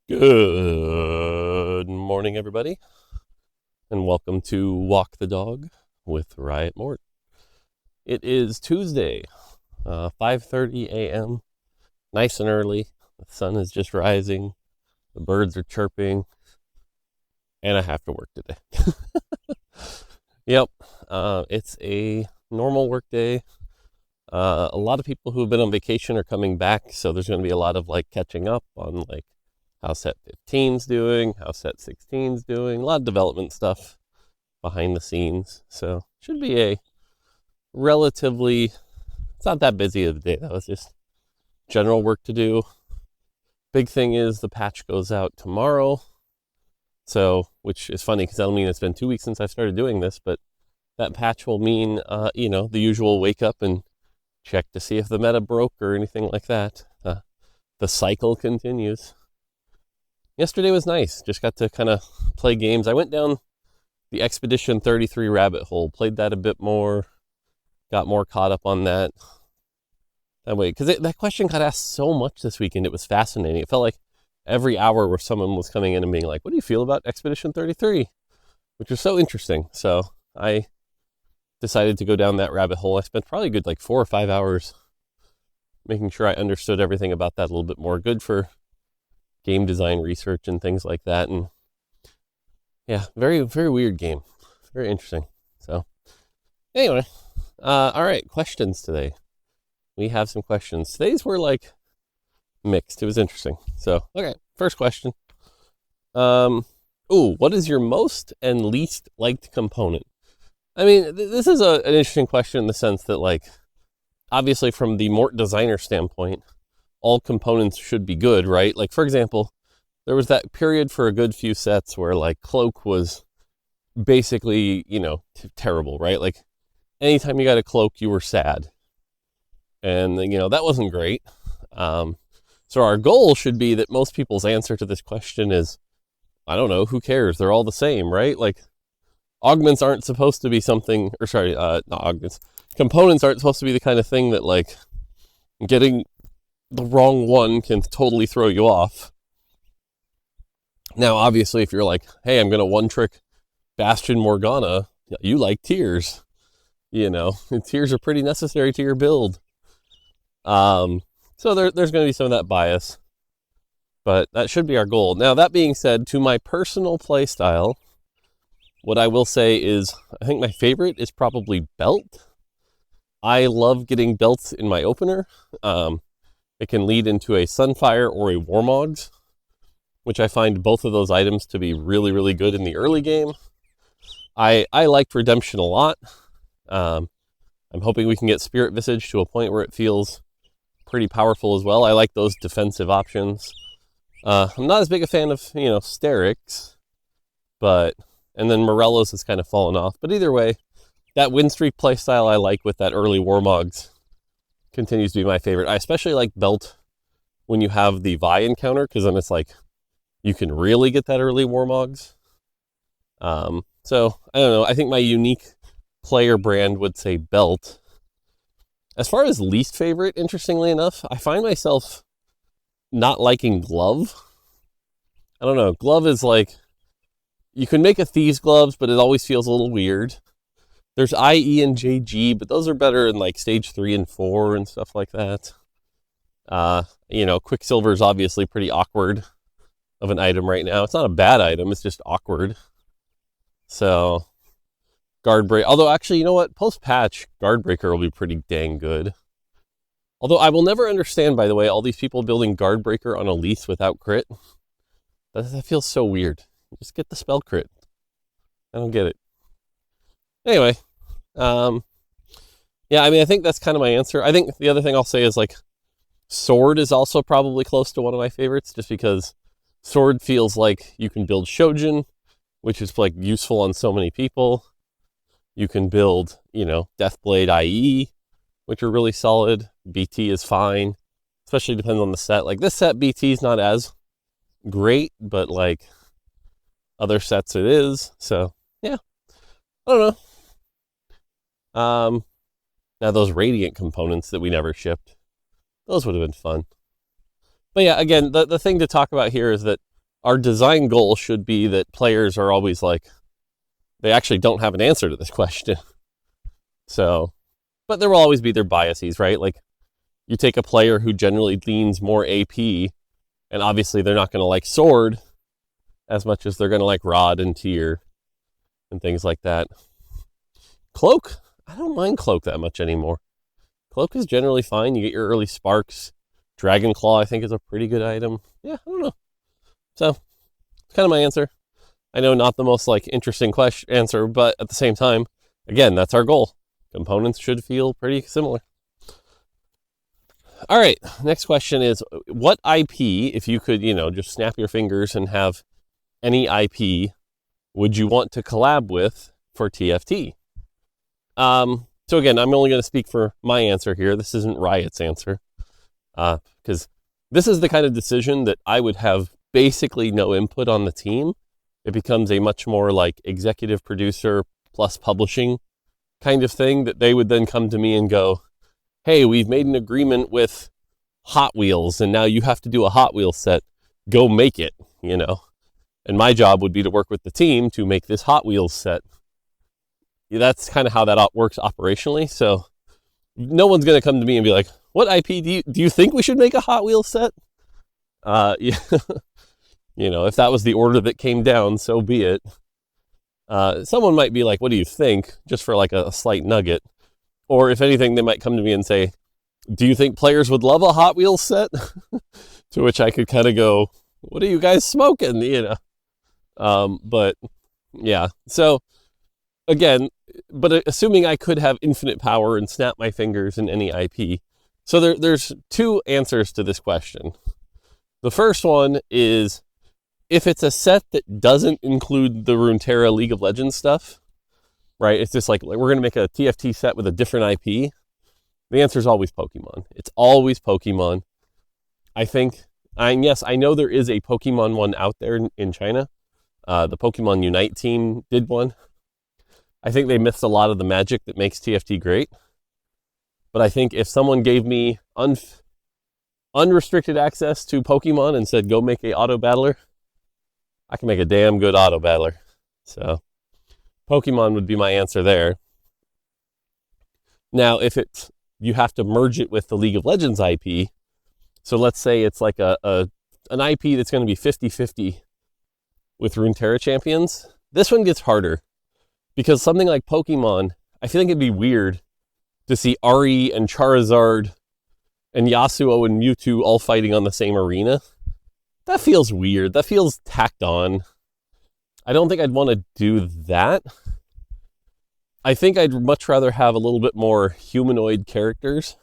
Good morning, everybody, and welcome to Walk the Dog with Riot Mort. It is Tuesday, 5:30 a.m., nice and early. The sun is just rising, the birds are chirping, and I have to work today. Yep, it's a normal work day. A lot of people who have been on vacation are coming back, so there's going to be a lot of catching up on how set 15's doing, how set 16's doing, a lot of development stuff behind the scenes. So should be a relatively, it's not that busy of a day. That was just general work to do. Big thing is the patch goes out tomorrow. So, which is funny because that'll mean it's been 2 weeks since I started doing this, but that patch will mean, the usual wake up and check to see if the meta broke or anything like that. The cycle continues. Yesterday was nice. Just got to kind of play games. I went down the Expedition 33 rabbit hole, played that a bit more, got more caught up on that. That way, because that question got asked so much this weekend, it was fascinating. It felt like every hour where someone was coming in and being like, what do you feel about Expedition 33? Which was so interesting. So I decided to go down that rabbit hole. I spent probably a good 4 or 5 hours making sure I understood everything about that a little bit more. Good for game design research and things like that. And yeah, very, very weird game. Very interesting. So anyway, all right, questions today. We have some questions. Today's were mixed. It was interesting. So, okay, first question. What is your most and least liked component? I mean, this is an interesting question in the sense that obviously from the Mort designer standpoint, all components should be good, right? For example, there was that period for a good few sets where cloak was basically, terrible, right? Anytime you got a cloak, you were sad. And, that wasn't great. So our goal should be that most people's answer to this question is, I don't know, who cares? They're all the same, right? Augments aren't supposed to be something, or sorry, not augments. Components aren't supposed to be the kind of thing that getting the wrong one can totally throw you off. Now, obviously, if you're hey, I'm going to one-trick Bastion Morgana, you like tears. Tears are pretty necessary to your build. So there's going to be some of that bias. But that should be our goal. Now, that being said, to my personal play style, what I will say is, I think my favorite is probably belt. I love getting belts in my opener. It can lead into a Sunfire or a Warmogs, which I find both of those items to be really, really good in the early game. I liked Redemption a lot. I'm hoping we can get Spirit Visage to a point where it feels pretty powerful as well. I like those defensive options. I'm not as big a fan of, Sterix, and then Morello's has kind of fallen off. But either way, that win streak playstyle I like with that early Warmogs continues to be my favorite. I especially like belt when you have the Vi encounter, because then it's you can really get that early Warmogs. So, I don't know. I think my unique player brand would say belt. As far as least favorite, interestingly enough, I find myself not liking glove. I don't know. Glove is you can make a thieves gloves, but it always feels a little weird. There's IE and JG, but those are better in stage 3 and 4 and stuff like that. Quicksilver is obviously pretty awkward of an item right now. It's not a bad item, it's just awkward. So, Guard Break. Although, actually, you know what? Post-patch, Guard Breaker will be pretty dang good. Although, I will never understand, by the way, all these people building Guard Breaker on Elise without crit. That feels so weird. Just get the spell crit. I don't get it. Anyway, yeah, I mean, I think that's kind of my answer. I think the other thing I'll say is Sword is also probably close to one of my favorites, just because Sword feels like you can build Shojin, which is useful on so many people. You can build, Deathblade IE, which are really solid. BT is fine, especially depends on the set. This set, BT is not as great, but other sets it is. So yeah, I don't know. Now those Radiant components that we never shipped, those would have been fun. But yeah, again, the thing to talk about here is that our design goal should be that players are always like, they actually don't have an answer to this question. So, but there will always be their biases, right? Like, you take a player who generally leans more AP, and obviously they're not going to like sword as much as they're going to like rod and tier and things like that. Cloak, I don't mind cloak that much anymore. Cloak is generally fine. You get your early sparks. Dragon Claw, I think, is a pretty good item. Yeah, I don't know. So, it's kind of my answer. I know not the most like interesting answer, but at the same time, again, that's our goal. Components should feel pretty similar. All right, next question is, what IP, if you could, just snap your fingers and have any IP, would you want to collab with for TFT? So again, I'm only going to speak for my answer here. This isn't Riot's answer, because this is the kind of decision that I would have basically no input on the team. It becomes a much more like executive producer plus publishing kind of thing that they would then come to me and go, hey, we've made an agreement with Hot Wheels and now you have to do a Hot Wheels set. Go make it, And my job would be to work with the team to make this Hot Wheels set. That's kind of how that works operationally. So no one's going to come to me and be like, what IP do you think we should make a Hot Wheels set? Yeah. If that was the order that came down, so be it. Someone might be like, what do you think? Just for like a slight nugget. Or if anything, they might come to me and say, do you think players would love a Hot Wheels set? To which I could kind of go, what are you guys smoking? But yeah. So again, but assuming I could have infinite power and snap my fingers in any IP. So there's two answers to this question. The first one is, if it's a set that doesn't include the Runeterra League of Legends stuff, right? It's just like we're going to make a TFT set with a different IP. The answer is always Pokemon. It's always Pokemon. I think, yes, I know there is a Pokemon one out there in China. The Pokemon Unite team did one. I think they missed a lot of the magic that makes TFT great. But I think if someone gave me unrestricted access to Pokemon and said, go make a auto battler, I can make a damn good auto battler. So Pokemon would be my answer there. Now, if you have to merge it with the League of Legends IP, so let's say it's like an IP that's going to be 50-50 with Runeterra champions, this one gets harder. Because something like Pokemon, I feel like it'd be weird to see Ari and Charizard and Yasuo and Mewtwo all fighting on the same arena. That feels weird. That feels tacked on. I don't think I'd want to do that. I think I'd much rather have a little bit more humanoid characters.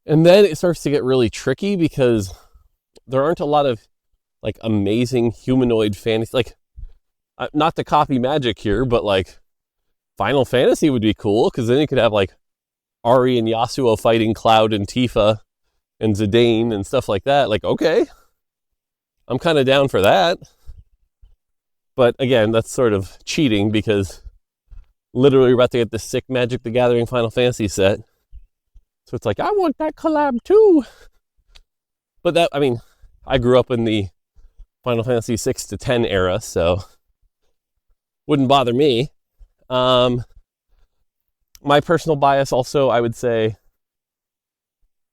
And then it starts to get really tricky because there aren't a lot of like amazing humanoid fantasy. Like, not to copy Magic here, but like Final Fantasy would be cool because then you could have like Ari and Yasuo fighting Cloud and Tifa and Zidane and stuff like that. Like, okay, I'm kind of down for that. But again, that's sort of cheating because literally we're about to get this sick Magic the Gathering Final Fantasy set. So it's like, I want that collab too. But that, I mean, I grew up in the Final Fantasy 6 to 10 era, so wouldn't bother me. My personal bias also, I would say,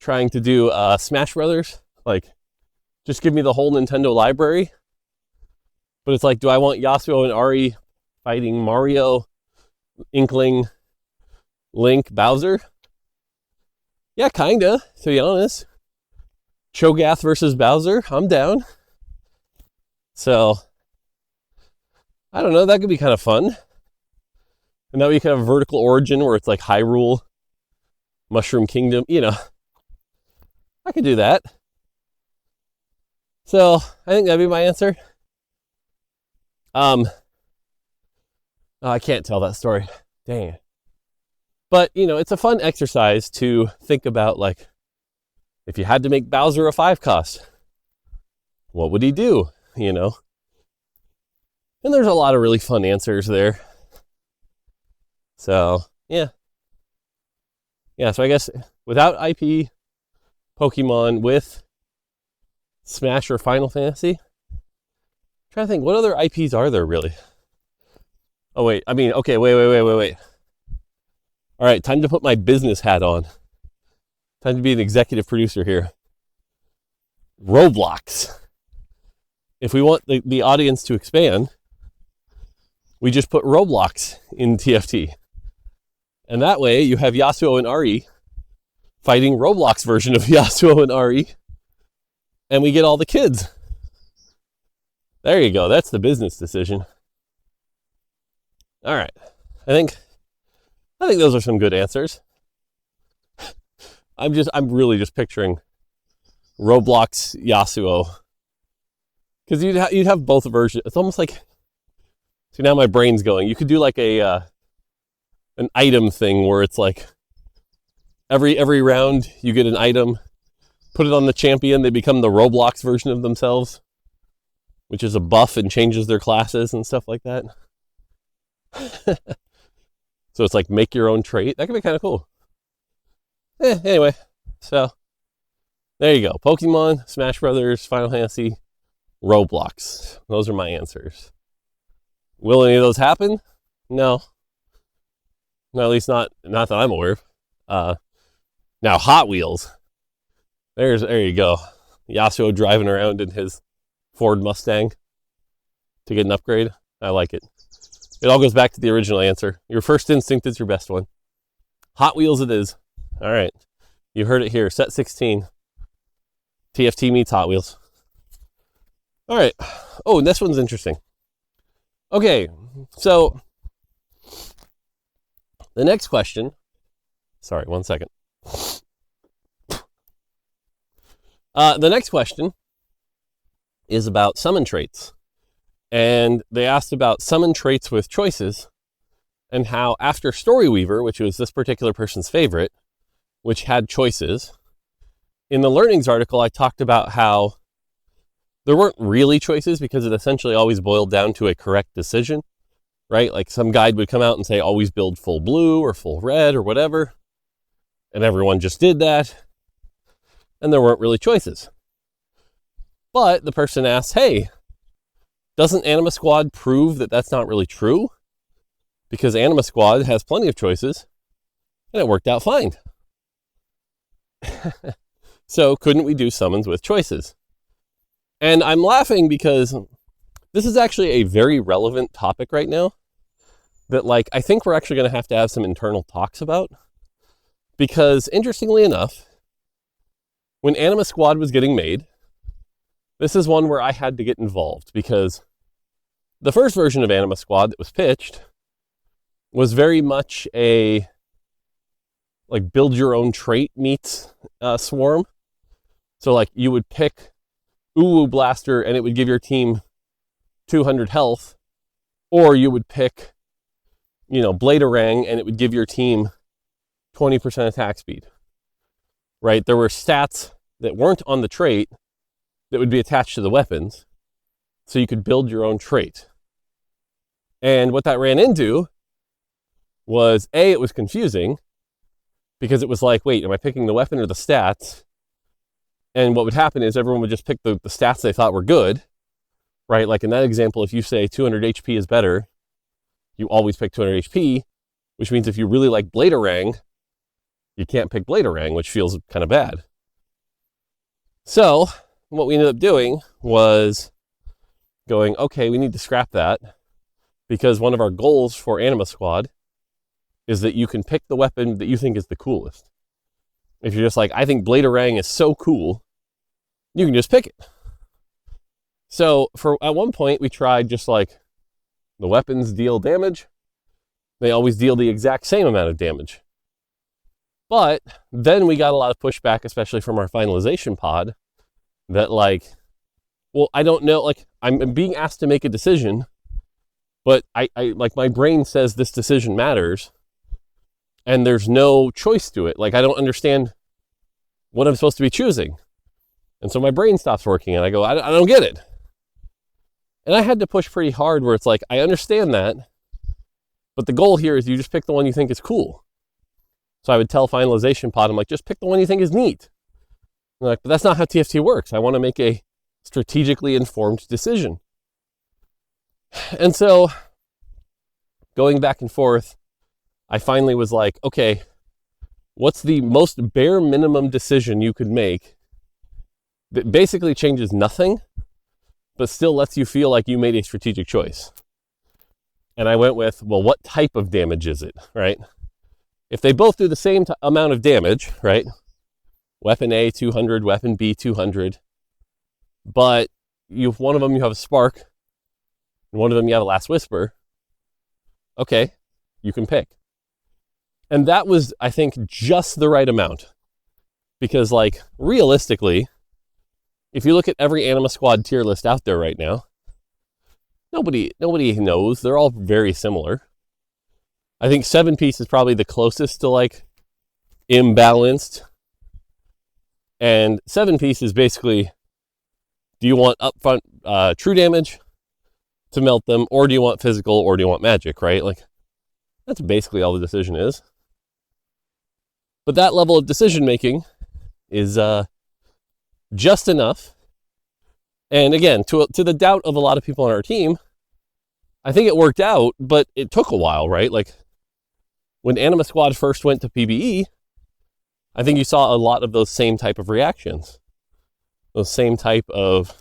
trying to do Smash Brothers. Like, just give me the whole Nintendo library. But it's like, do I want Yasuo and Ari fighting Mario, Inkling, Link, Bowser? Yeah, kinda, to be honest. Cho'Gath versus Bowser, I'm down. So, I don't know, that could be kind of fun. And that way you can have a vertical origin where it's like Hyrule, Mushroom Kingdom, I could do that. So, I think that'd be my answer. Oh, I can't tell that story. Dang it. But, it's a fun exercise to think about, like, if you had to make Bowser a 5 cost, what would he do, And there's a lot of really fun answers there. So, yeah. Yeah, so I guess without IP, Pokemon, with Smash or Final Fantasy. I'm trying to think, what other IPs are there really? Oh wait, I mean, okay, wait. All right, time to put my business hat on. Time to be an executive producer here. Roblox. If we want the audience to expand, we just put Roblox in TFT. And that way you have Yasuo and Ari fighting Roblox version of Yasuo and Ari, and we get all the kids. There you go. That's the business decision. All right. I think those are some good answers. I'm really just picturing Roblox Yasuo, because you'd have both versions. It's almost like, see, now my brain's going. You could do like an item thing where it's like every round you get an item, put it on the champion, they become the Roblox version of themselves, which is a buff and changes their classes and stuff like that. So it's like make your own trait. That could be kind of cool. Anyway, so there you go. Pokemon, Smash Brothers, Final Fantasy, Roblox. Those are my answers. Will any of those happen? No. No, at least not that I'm aware of. Now Hot Wheels. There you go. Yasuo driving around in his Ford Mustang to get an upgrade. I like it. It all goes back to the original answer. Your first instinct is your best one. Hot Wheels it is. All right. You heard it here. Set 16. TFT meets Hot Wheels. All right. Oh, and this one's interesting. Okay. So the next question. Sorry, 1 second. The next question is about summon traits. And they asked about summon traits with choices, and how after Storyweaver, which was this particular person's favorite, which had choices, in the learnings article I talked about how there weren't really choices because it essentially always boiled down to a correct decision, right? Like some guide would come out and say always build full blue or full red or whatever, and everyone just did that, and there weren't really choices. But the person asked, hey, doesn't Anima Squad prove that that's not really true? Because Anima Squad has plenty of choices, and it worked out fine. So couldn't we do summons with choices? And I'm laughing because this is actually a very relevant topic right now that, like, I think we're actually going to have some internal talks about. Because interestingly enough, when Anima Squad was getting made, this is one where I had to get involved, because the first version of Anima Squad that was pitched was very much a like build your own trait meets Swarm. So like you would pick Uwu Blaster and it would give your team 200 health, or you would pick, Bladerang and it would give your team 20% attack speed. Right? There were stats that weren't on the trait that would be attached to the weapons, so you could build your own trait. And what that ran into was, A, it was confusing, because it was like, wait, am I picking the weapon or the stats? And what would happen is everyone would just pick the stats they thought were good, right? Like in that example, if you say 200 HP is better, you always pick 200 HP, which means if you really like Bladerang, you can't pick Bladerang, which feels kind of bad. So what we ended up doing was going, okay, we need to scrap that, because one of our goals for Anima Squad is that you can pick the weapon that you think is the coolest. If you're just like, I think Bladerang is so cool, you can just pick it. So at one point we tried just like the weapons deal damage. They always deal the exact same amount of damage. But then we got a lot of pushback, especially from our finalization pod, that like, well, I don't know, like I'm being asked to make a decision, but I like my brain says this decision matters and there's no choice to it. Like I don't understand what I'm supposed to be choosing. And so my brain stops working and I go, I don't get it. And I had to push pretty hard where it's like, I understand that, but the goal here is you just pick the one you think is cool. So I would tell finalization pod, I'm like, just pick the one you think is neat. And they're like, but that's not how TFT works. I want to make a strategically informed decision. And so going back and forth, I finally was like, okay, what's the most bare minimum decision you could make that basically changes nothing, but still lets you feel like you made a strategic choice? And I went with, well, what type of damage is it, right? If they both do the same amount of damage, right? Weapon A, 200, weapon B, 200. But one of them you have a spark, and one of them you have a last whisper. Okay, you can pick. And that was, I think, just the right amount. Because, like, realistically, if you look at every Anima Squad tier list out there right now, nobody knows. They're all very similar. I think 7-piece is probably the closest to, like, imbalanced. And 7-piece is basically, do you want upfront true damage to melt them, or do you want physical, or do you want magic, right? Like, that's basically all the decision is. But that level of decision making is just enough. And again, to the doubt of a lot of people on our team, I think it worked out, but it took a while, right? Like, when Anima Squad first went to PBE, I think you saw a lot of those same type of reactions. Those same type of,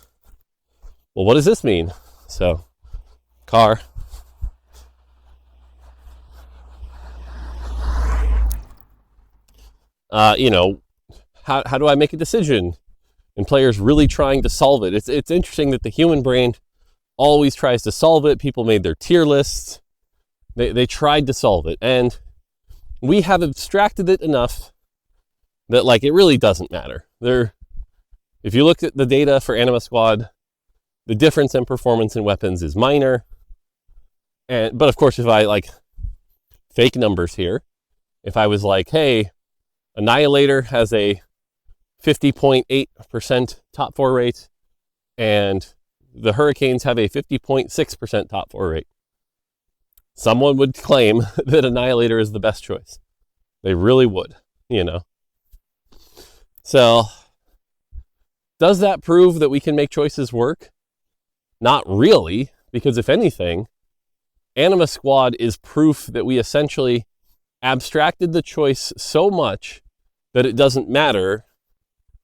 well, what does this mean? So, car. How do I make a decision? And players really trying to solve it. It's interesting that the human brain always tries to solve it. People made their tier lists. They tried to solve it. And we have abstracted it enough that, like, it really doesn't matter. If you look at the data for Anima Squad, the difference in performance and weapons is minor. But of course, if I, like, fake numbers here, if I was like, hey, Annihilator has a 50.8% top 4 rate, and the Hurricanes have a 50.6% top 4 rate, someone would claim that Annihilator is the best choice. They really would, So, does that prove that we can make choices work? Not really, because if anything, Anima Squad is proof that we essentially abstracted the choice so much that it doesn't matter.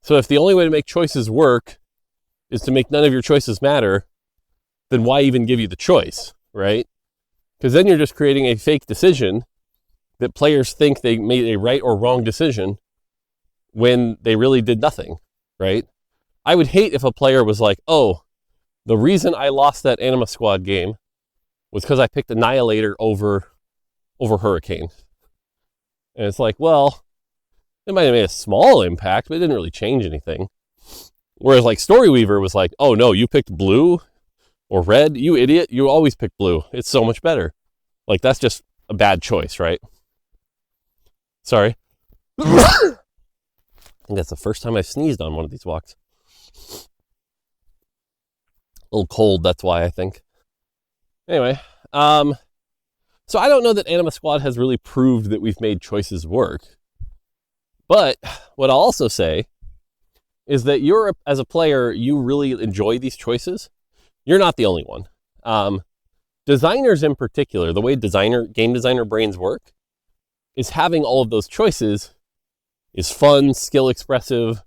So if the only way to make choices work is to make none of your choices matter, then why even give you the choice, right? Because then you're just creating a fake decision that players think they made a right or wrong decision when they really did nothing, right? I would hate if a player was like, oh, the reason I lost that Anima Squad game was because I picked Annihilator over Hurricane. And it's like, well, it might have made a small impact, but it didn't really change anything. Whereas, like, Storyweaver was like, oh no, you picked blue or red, you idiot, you always pick blue. It's so much better. Like, that's just a bad choice, right? Sorry. I think that's the first time I've sneezed on one of these walks. A little cold, that's why, I think. Anyway, so I don't know that Anima Squad has really proved that we've made choices work. But what I'll also say is that as a player, you really enjoy these choices. You're not the only one. Designers in particular, the way game designer brains work, is having all of those choices is fun, skill expressive.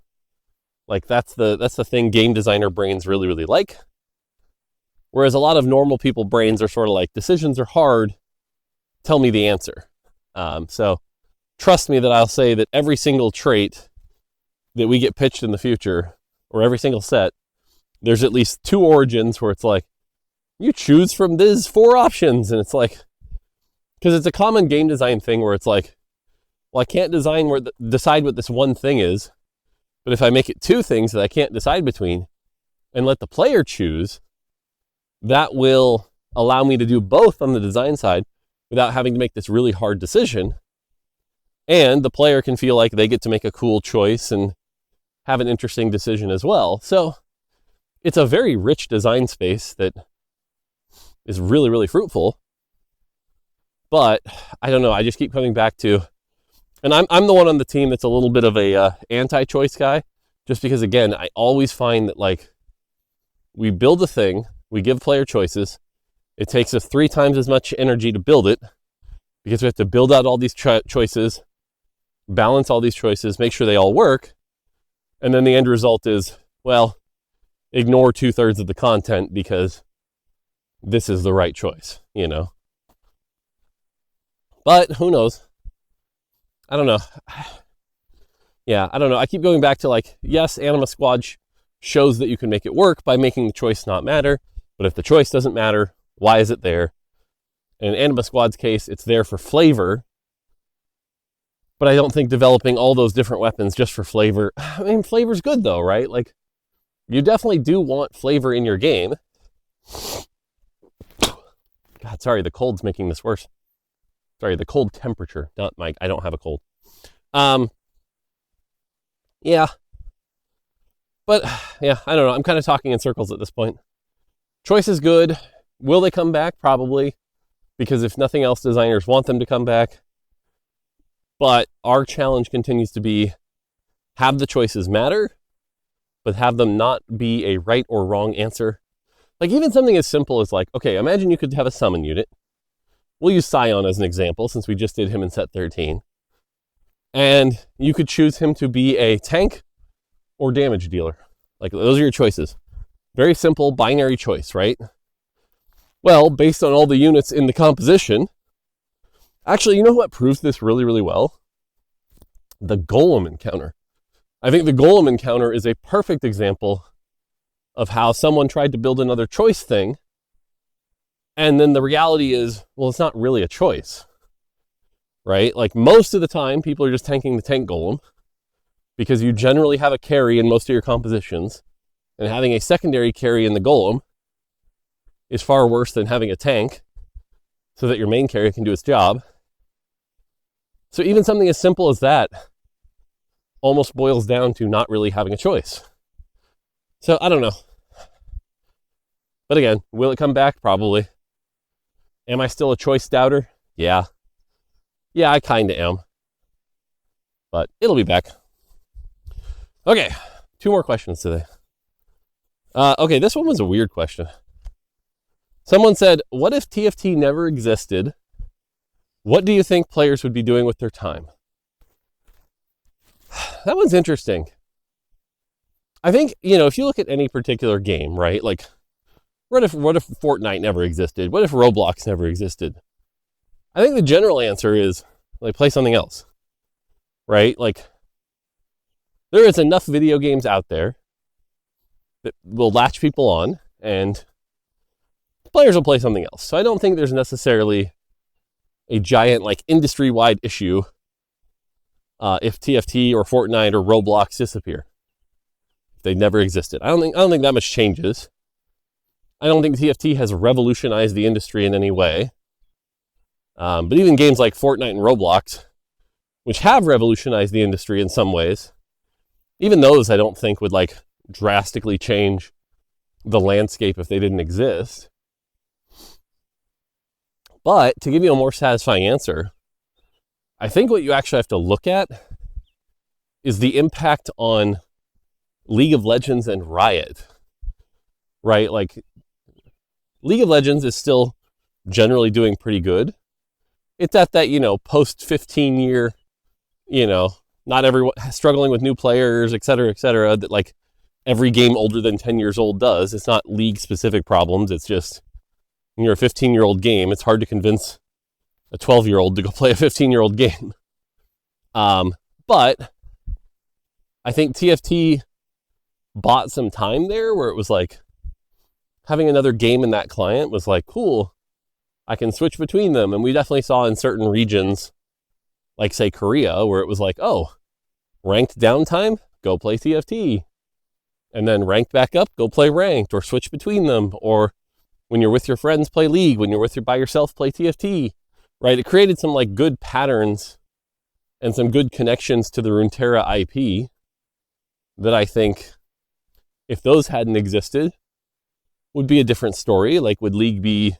Like, that's the thing game designer brains really, really like. Whereas a lot of normal people brains are sort of like, decisions are hard, tell me the answer. So trust me that I'll say that every single trait that we get pitched in the future, or every single set, there's at least 2 origins where it's like, you choose from these 4 options. And it's like, because it's a common game design thing where it's like, well, I can't decide what this one thing is, but if I make it 2 things that I can't decide between and let the player choose, that will allow me to do both on the design side without having to make this really hard decision. And the player can feel like they get to make a cool choice and have an interesting decision as well. So it's a very rich design space that is really, really fruitful. But I don't know, I just keep coming back to, and I'm the one on the team that's a little bit of a anti-choice guy, just because, again, I always find that, like, we build a thing, we give player choices. It takes us 3 times as much energy to build it because we have to build out all these choices, balance all these choices, make sure they all work. And then the end result is, well, ignore 2/3 of the content because this is the right choice, you know? But who knows? I don't know. Yeah, I don't know. I keep going back to like, yes, Anima Squad shows that you can make it work by making the choice not matter. But if the choice doesn't matter, why is it there? In Anima Squad's case, it's there for flavor. But I don't think developing all those different weapons just for flavor. I mean, flavor's good though, right? Like, you definitely do want flavor in your game. God, sorry, the cold's making this worse. Sorry, the cold temperature, not my, I don't have a cold. Yeah. But, yeah, I don't know. I'm kind of talking in circles at this point. Choice is good. Will they come back? Probably. Because if nothing else, designers want them to come back. But our challenge continues to be, have the choices matter, but have them not be a right or wrong answer. Like even something as simple as like, okay, imagine you could have a summon unit. We'll use Scion as an example since we just did him in set 13. And you could choose him to be a tank or damage dealer. Like those are your choices. Very simple binary choice, right? Well, based on all the units in the composition, actually, you know what proves this really, really well? The Golem encounter. I think the Golem encounter is a perfect example of how someone tried to build another choice thing. And then the reality is, well, it's not really a choice, right? Like most of the time, people are just tanking the tank Golem because you generally have a carry in most of your compositions. And having a secondary carry in the Golem is far worse than having a tank so that your main carry can do its job. So even something as simple as that almost boils down to not really having a choice. So I don't know. But again, will it come back? Probably. Am I still a choice doubter? Yeah. Yeah, I kind of am. But it'll be back. Okay, 2 more questions today. Okay, this one was a weird question. Someone said, what if TFT never existed? What do you think players would be doing with their time? That one's interesting. I think, you know, if you look at any particular game, right? Like, what if Fortnite never existed? What if Roblox never existed? I think the general answer is, like, play something else, right? Like, there is enough video games out there that will latch people on, and players will play something else. So I don't think there's necessarily a giant, like, industry-wide issue if TFT or Fortnite or Roblox disappear. If they never existed. I don't think that much changes. I don't think TFT has revolutionized the industry in any way. But even games like Fortnite and Roblox, which have revolutionized the industry in some ways, even those I don't think would like drastically change the landscape if they didn't exist. But to give you a more satisfying answer, I think what you actually have to look at is the impact on League of Legends and Riot, right? Like, League of Legends is still generally doing pretty good. It's at that, you know, post 15-year, you know, not everyone struggling with new players, et cetera, that like every game older than 10 years old does. It's not League-specific problems. It's just, when you're a 15-year-old game, it's hard to convince a 12-year-old to go play a 15-year-old game. But I think TFT bought some time there where it was like, having another game in that client was like, cool, I can switch between them. And we definitely saw in certain regions, like say Korea, where it was like, oh, ranked downtime, go play TFT. And then ranked back up, go play ranked, or switch between them. Or when you're with your friends, play League. When you're by yourself, play TFT. Right? It created some like good patterns and some good connections to the Runeterra IP that I think, if those hadn't existed, would be a different story. Like, would League be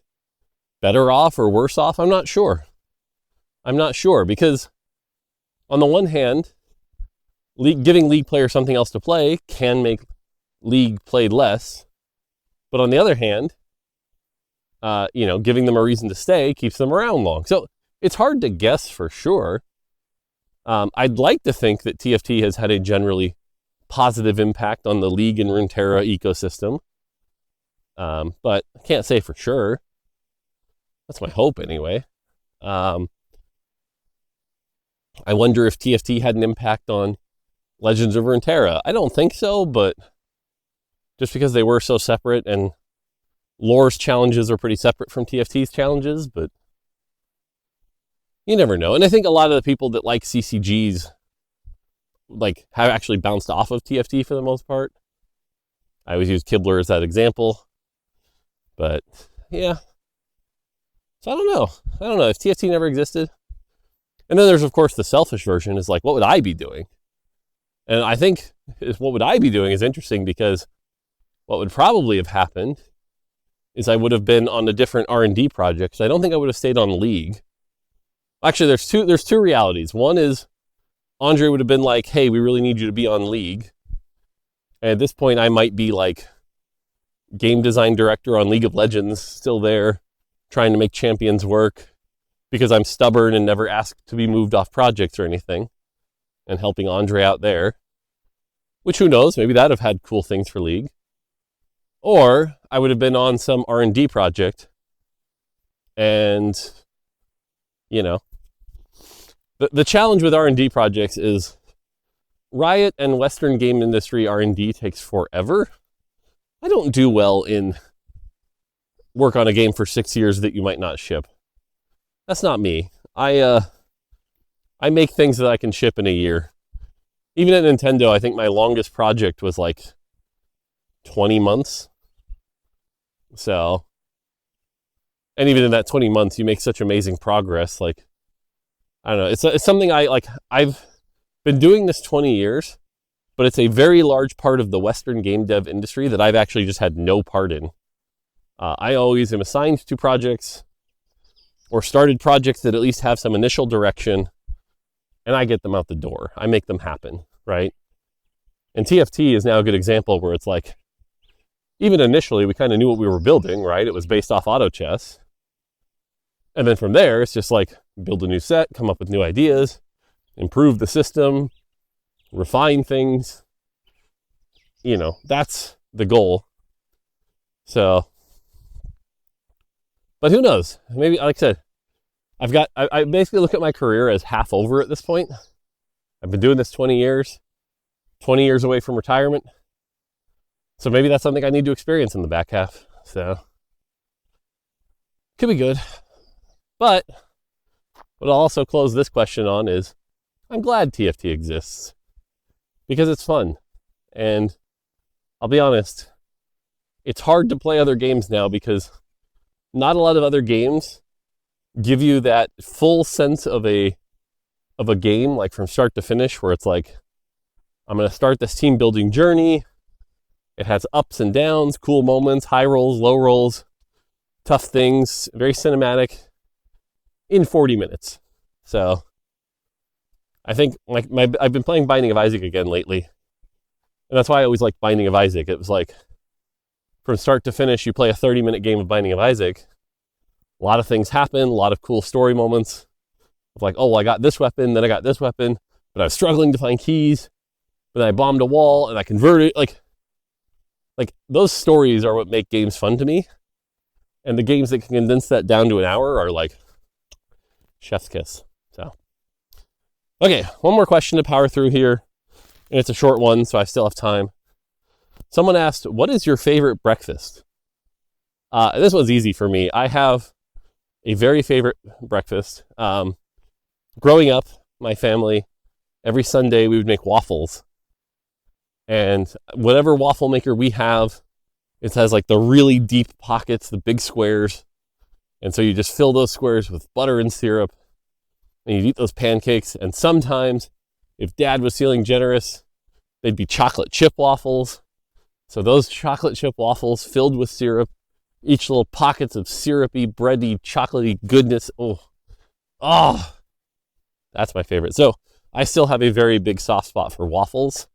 better off or worse off? I'm not sure. Because on the one hand, giving League players something else to play can make League played less. But on the other hand, giving them a reason to stay keeps them around long. So it's hard to guess for sure. I'd like to think that TFT has had a generally positive impact on the League and Runeterra ecosystem. But I can't say for sure. That's my hope anyway. I wonder if TFT had an impact on Legends of Runeterra. I don't think so, but just because they were so separate, and Lore's challenges are pretty separate from TFT's challenges, but you never know. And I think a lot of the people that like CCGs have actually bounced off of TFT for the most part. I always use Kibler as that example. But yeah. So I don't know if TFT never existed. And then there's, of course, the selfish version is like, what would I be doing? And I think what would I be doing is interesting, because what would probably have happened is I would have been on a different R&D project. I don't think I would have stayed on League. Actually, there's two realities. One is Andre would have been like, hey, we really need you to be on League. And at this point, I might be like game design director on League of Legends, still there, trying to make champions work, because I'm stubborn and never asked to be moved off projects or anything, and helping Andre out there. Which, who knows, maybe that would have had cool things for League. Or I would have been on some R&D project, and, the challenge with R&D projects is Riot and Western game industry R&D takes forever. I don't do well in work on a game for 6 years that you might not ship. That's not me. I make things that I can ship in a year. Even at Nintendo, I think my longest project was like 20 months. So, and even in that 20 months, you make such amazing progress. Like, I don't know. It's something I've been doing this 20 years, but it's a very large part of the Western game dev industry that I've actually just had no part in. I always am assigned to projects or started projects that at least have some initial direction, and I get them out the door. I make them happen, right? And TFT is now a good example where it's like, even initially, we kind of knew what we were building, right? It was based off auto chess. And then from there, it's just like, build a new set, come up with new ideas, improve the system, refine things. That's the goal. So, but who knows? Maybe, like I said, I basically look at my career as half over at this point. I've been doing this 20 years away from retirement. So maybe that's something I need to experience in the back half. So, could be good. But what I'll also close this question on is, I'm glad TFT exists, because it's fun. And I'll be honest, it's hard to play other games now, because not a lot of other games give you that full sense of a game, like from start to finish, where it's like, I'm going to start this team building journey. It has ups and downs, cool moments, high rolls, low rolls, tough things, very cinematic, in 40 minutes. So I think I've been playing Binding of Isaac again lately. And that's why I always liked Binding of Isaac. It was like, from start to finish, you play a 30-minute game of Binding of Isaac. A lot of things happen, a lot of cool story moments. Of like, oh, well, I got this weapon, then I got this weapon, but I was struggling to find keys. But then I bombed a wall and I converted. Like those stories are what make games fun to me. And the games that can condense that down to an hour are like chef's kiss. So, okay, one more question to power through here. And it's a short one, so I still have time. Someone asked, what is your favorite breakfast? This one's easy for me. I have a very favorite breakfast. Growing up, my family, every Sunday we would make waffles. And whatever waffle maker we have, it has like the really deep pockets, the big squares. And so you just fill those squares with butter and syrup, and you'd eat those pancakes. And sometimes, if Dad was feeling generous, they'd be chocolate chip waffles. So those chocolate chip waffles filled with syrup, each little pockets of syrupy, bready, chocolatey goodness. Oh, that's my favorite. So I still have a very big soft spot for waffles.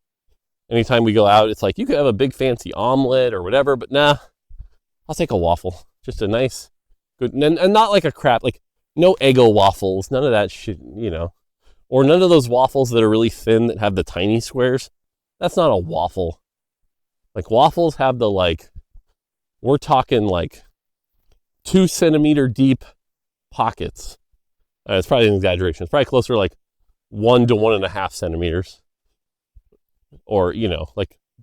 Anytime we go out, it's like, you could have a big fancy omelet or whatever, but nah, I'll take a waffle. Just a nice, good, and not like a crap, like no Eggo waffles, none of that shit, or none of those waffles that are really thin that have the tiny squares. That's not a waffle. Like waffles have the we're talking 2 centimeter deep pockets. It's probably an exaggeration. It's probably closer to 1 to 1.5 centimeters, or a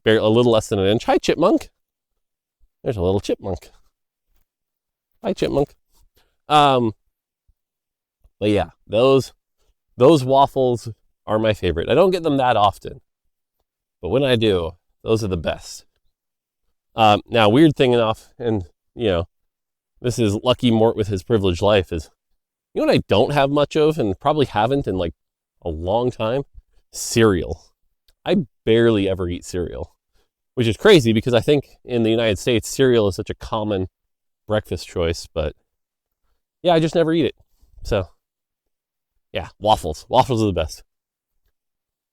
little less than an inch. Hi, chipmunk. There's a little chipmunk. Hi, chipmunk. But yeah, those waffles are my favorite. I don't get them that often, but when I do, those are the best. Now, weird thing enough, and this is lucky Mort with his privileged life, is what I don't have much of, and probably haven't in a long time? Cereal. I barely ever eat cereal, which is crazy because I think in the United States, cereal is such a common breakfast choice, but yeah, I just never eat it. So yeah, waffles. Waffles are the best.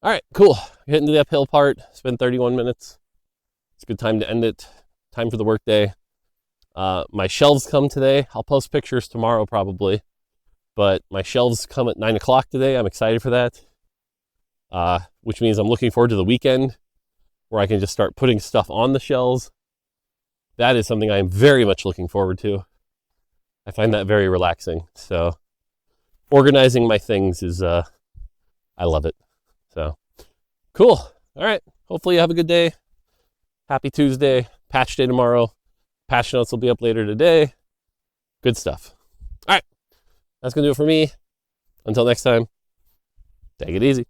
All right, cool. Getting to the uphill part. It's been 31 minutes. It's a good time to end it. Time for the work day. My shelves come today. I'll post pictures tomorrow probably, but my shelves come at 9 o'clock today. I'm excited for that, which means I'm looking forward to the weekend where I can just start putting stuff on the shelves. That is something I'm very much looking forward to. I find that very relaxing. So organizing my things is, I love it. So cool. All right. Hopefully you have a good day. Happy Tuesday. Patch day tomorrow. Patch notes will be up later today. Good stuff. All right. That's going to do it for me. Until next time, take it easy.